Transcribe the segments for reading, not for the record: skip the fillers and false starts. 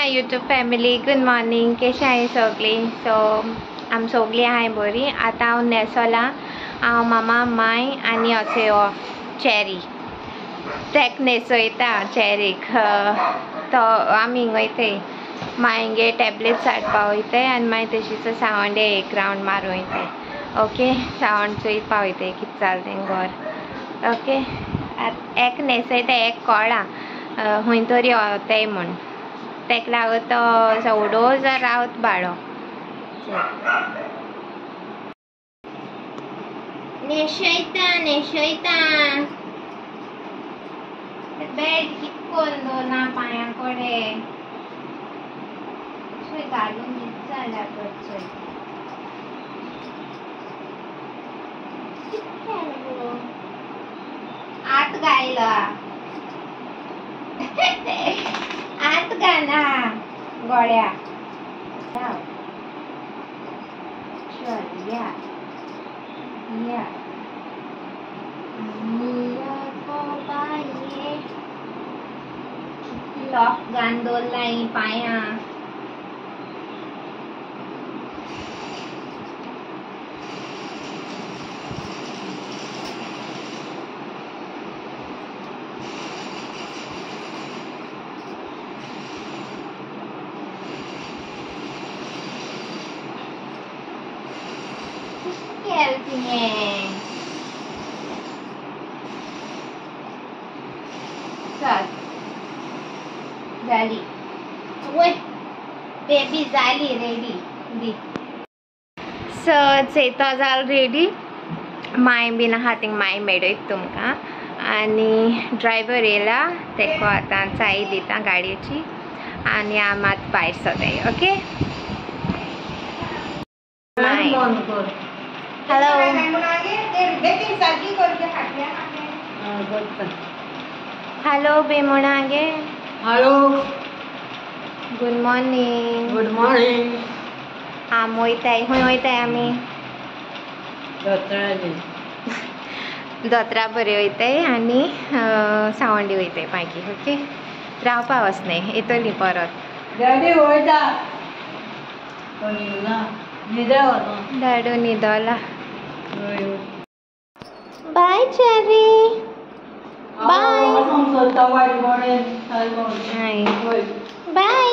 माय YouTube family. Good morning. कशें आहाय सगळीं? सो आमी सगळीं आहाय बरी. आतां हांव नेसोला. हांव मामा माय आनी अशें हो चॅरी तेक नेसयता चॅरीक. तो आमी हिंग वयताय मायंगे टॅबलेट्स हाडपा वयताय आनी मागीर तशीच सावंडे एक रावंड मारूं वयताय. ओके, सावंड चोयपा वयताय कितें जालें तें घर. ओके, एक नेसयता एक कळ्ळां खंय तरी वताय म्हूण. तेका लागून तो सवडोज रावत बाळो. नेशयता बेड कितकोन दवरना पांयां कडेन. चोय घालून न्हीद जाल्या चोय. आत घायला आत घाना गोड्या. चल या या लॉक घान दवरलाय पांयां. चल झाली. वय बेबी जाली रेडी दी. सो चेतो जाल रेडी. माय बीन आहा थिंग माय मेळयत तुमकां. आनी ड्रायव्हर येयला तेका आतां चाय दिता गाडयेची आनी आम आतां भायर सरताय. ओके, हॅलो हॅलो बेमुणागे. Hello, good morning. Good morning. आम वयताय. खंय वयताय आमी? दोतरा बरें वयताय आनी सावंडी वयताय मागीर. ओके, रावपा वचनाय, येतली परत. डाडू न्हिदोला. Bye Cherry. Bye bye.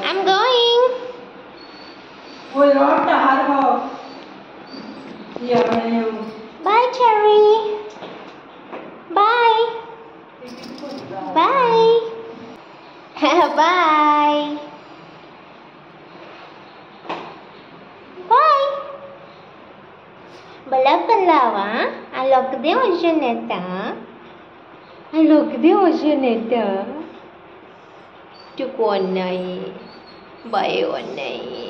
I'm going. Bye Cherry. Bye. Bye. Bye. Bye. Balakan lawa. Alok de ojaneta. Alok de ojaneta. Tukon nahi. Bayon nahi.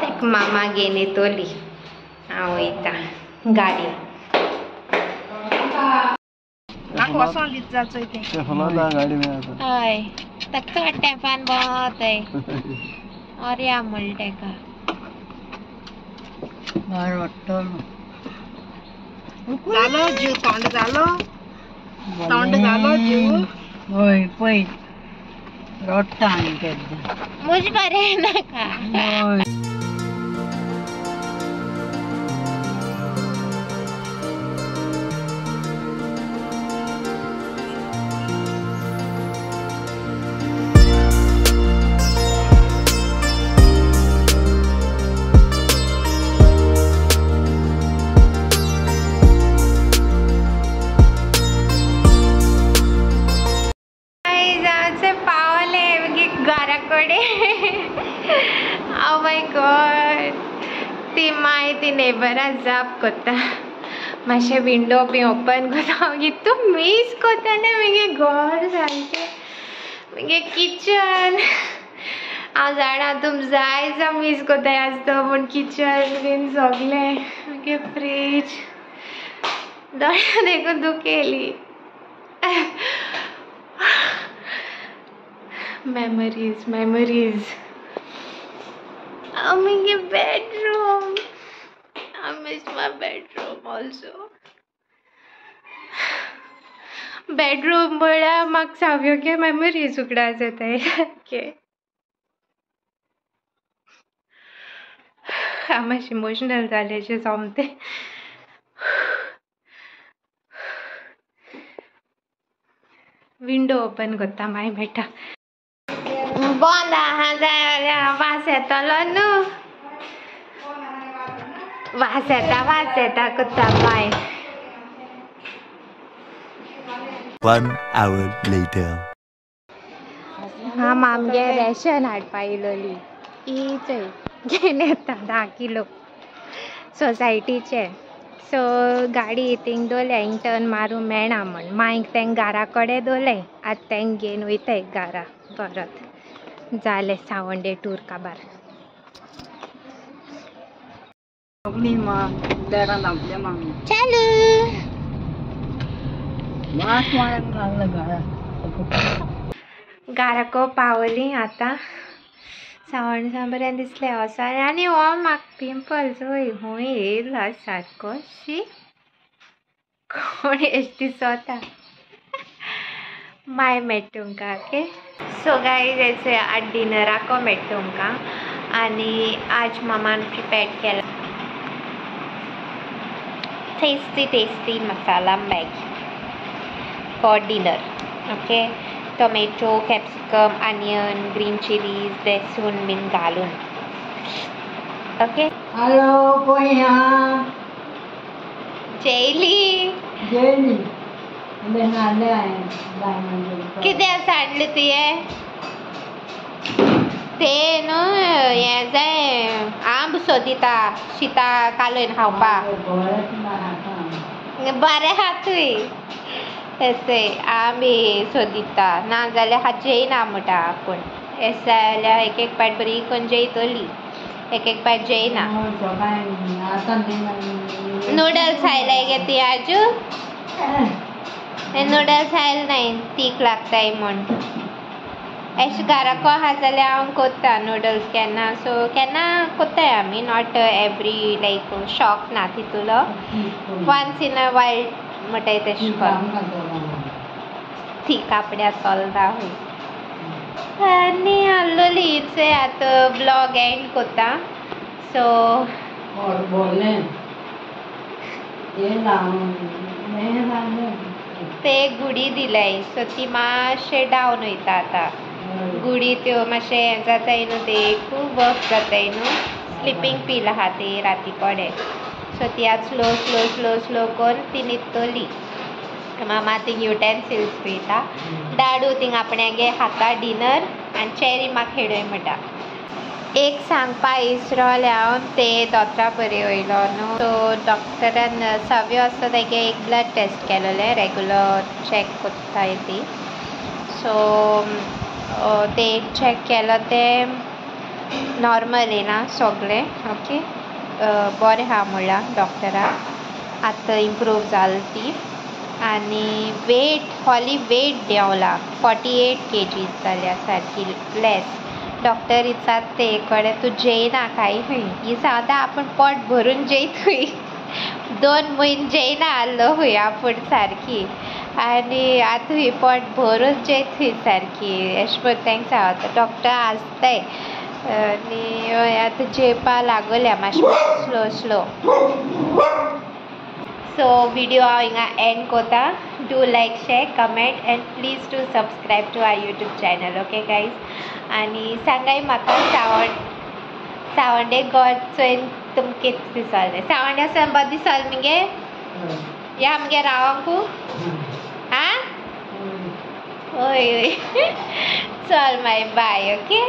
तेक मामा घेवन येतली. हांव वयता गाडी. हय ताका टेपान भोंवताय. ऑर्या म्हूण तेका. जालो जीव तोंड जालो. तोंड जालो जीव. होय पळय रडटा आनी केद्दा. मुझ बरें नाका. घराकडे. ओ माय गॉड, ती माय ती नेबरां जाप कोत्ता. मातशें विंडो बी ओपन कोत्ता. हांव कितू मिस कोत्ता ना मगे घर सारकें. मगे किचन हांव जाणा तुम जाय जा मिस कोत्ताय आसता पूण किचन बीन सगलें. मगे फ्रीज दोळ्यां देखून दुखेली. memories. I'm in your bedroom. I miss my bedroom also. Bedroom म्हळ्यार म्हाका सावयोग्य मेमरी सुकड़ा जाताय ओके हांव मातशें इमोशनल जालेशें सोमतें विंडो ओपन करता माय मेळटा बंद आहा जाल्यार वास येतलो न्हू वास येता करता माय 1 hour later. हांव आमगे रेशन हाडपा येयलोली ही चोय घेवन येता 10 किलो सोसायटीचे सो गाडी थिंग दवरल्या हिंग टर्न मारूं मेळना म्हण मांयक तेंक घरा कडेन दवरलें आतां तेंक घेवन वयताय घरा परत जालें सावंडे टूर काबार चालू घाराको पावली आतां सावंड सा बरें दिसलें वोसोन आनी हो म्हाका पिंपल्स हय हूंय येयला सारको शी कोण एश दिसोता माय मेट तुमकां ओके सो गाइस ऐसे आज डिनराको मेट तुमकां आनी आज ममान प्रिपेअर्ड केला tasty masala Maggi for dinner okay tomato capsicum onion green chillies लसूण बीन घालून ओके हॅलो पोया जेली कितें सांडलें तुवें ते न्हू हें जाय आंब सोदिता शीता कालोयन खावपाक बरें आहा तुय एसे आंब सोदिता ना जाल्यार हात जेयना म्हणटा आपूण एस जाल्यार एक एक पाट बरी करून जेयतली एक एक पाट जेयना नूडल्स खायलाय गे ती आजू नूडल्स खायला नाही तीख लागताय म्हण अशें घराको आहा जाल्यार हांव कोत्ता नूडल्स केन्ना सो केन्ना कोत्ताय आमी नॉट एवरी लायक शॉक ना तितूलो वन्स इन अ वायल्ड म्हणटाय तशें कर ती कापड्या चलता हूंय आनी आसलोली हिचे आतां ब्लॉग एंड कोत्ता सो ते गुडी दिल्याय सो ती मातशें डावन वयता आतां गुडी त्यो मातशें हें जाताय न्हू ते खूब वर्क जाताय न्हू स्लिपींग पील आहा ती राती कोडे सो ती आज स्लो स्लो स्लो स्लो करून ती न्हिदतली मामा थिंग युटेन्सिल्स पळयता दाडू थिंग आपण्यागे खाता डिनर आनी चेरी म्हाका खेडोय म्हणटा एक सांगपा इसरोलें हांव ते दोतोरा बरें वयलो न्हू सो डॉक्टरान सव्यो आसता तेगे एक ब्लड टेस्ट केलोलें रेगुलर चॅक कोत्ताय ती सो ते चॅक केलो ते नॉर्मल येना सगळें ओके बरें आहा म्हणलां डॉक्टरान आतां इम्प्रूव जाल ती आनी वेट हॉली वेट देंवला 48 kg जाल्या सारकी लेस डॉक्टर विचारता ते कडेन तूं जेयना काय खंय ही सादा आपूण पोट भरून जेयत खंय 2 म्हयने जेयना आसलो खंय आपूण सारकी आनी आतां ही पोट भरून जेयत खंय सारकी अशें करून तांकां सांगता डॉक्टर आसताय आनी आतां जेवपा लागोल्या मातशें स्लो स्लो सो विडियो हांव हिंगा एंड कोता do like share comment and please do subscribe to our YouTube channel okay guys आनी सांगाय म्हाका सावंडे गॉड चोयन तुमकां कितें दिसलें सावंडे सन बरें दिसलें मगे या मगे रावंकू आं ओय ओय चल माय बाय ओके